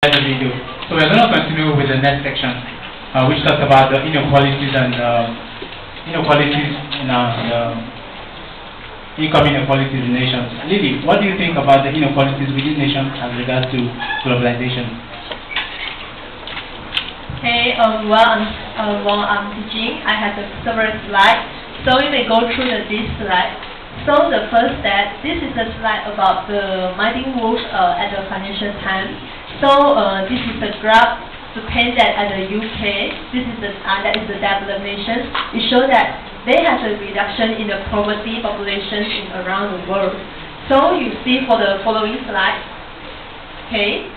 The video. So we're going to continue with the next section, which talks about the inequalities and inequalities in the income inequalities in nations. Lily, what do you think about the inequalities within nations as regards to globalization? Okay, while I'm teaching, I have several slides, so you may go through this slide. So the first step, this is a slide about the mining rules at the financial time. So this is the graph to paint that at the UK. This is that is the developed nations. It shows that they have a reduction in the poverty population around the world. So you see for the following slide. Okay,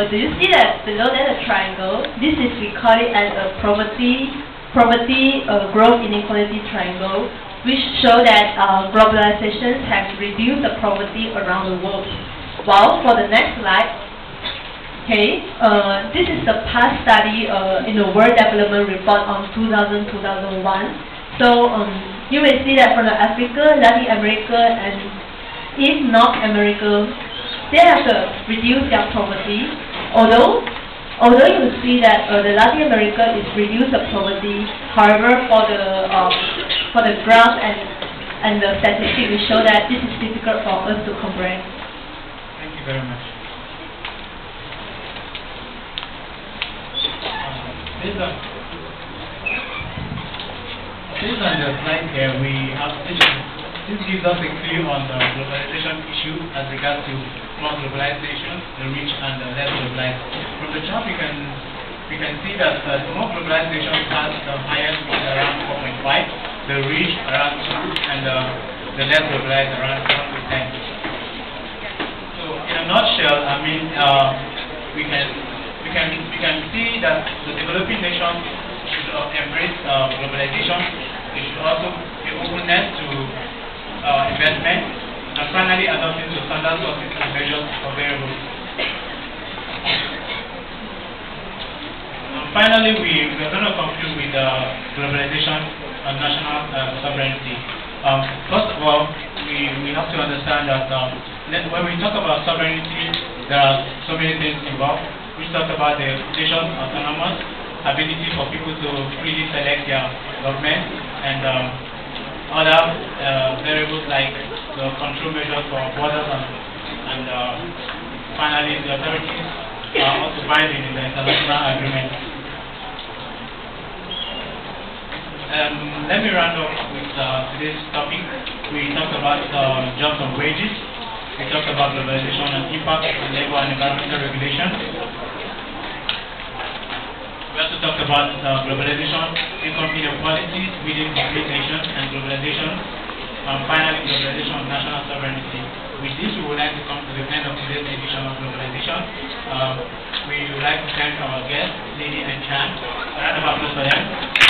do you see that below that the triangle? This is we call it as a poverty growth inequality triangle, which show that globalization has reduced the poverty around the world. While for the next slide. Okay, this is the past study in the World Development Report on 2000-2001. So you may see that from Africa, Latin America, and East North America, they have reduced their poverty. Although you see that the Latin America is reduced the poverty, however, for the graph and the statistics, we show that this is difficult for us to comprehend. Thank you very much. Based on the slide here, we have this gives us a clue on the globalization issue as regards to more globalization, the rich and the less globalized. From the chart, we can see that the more globalization has the highest is around 4.5, the rich around 2, and the less globalized around 1%. So, in a nutshell, I mean, we can see that the developing nations should embrace globalization. They should also be openness to investment, and finally adopting the standard sources and measures for variables. And finally, we're going to conclude with globalization and national sovereignty. First of all, we have to understand that when we talk about sovereignty, there are so many things involved. We talk about the nation's autonomous ability for people to freely select their government and other variables like the control measures for borders and finally the authorities are also binding in the international agreement. Let me round up with today's topic. We talked about jobs and wages. We talked about globalization and impact on labor and environmental regulation. We also talked about globalization, income inequalities within complete nations, and globalization, finally globalization and national sovereignty. With this, we would like to come to the end of today's edition of globalization. We would like to thank our guests, Lily and Chan. A round of applause for them.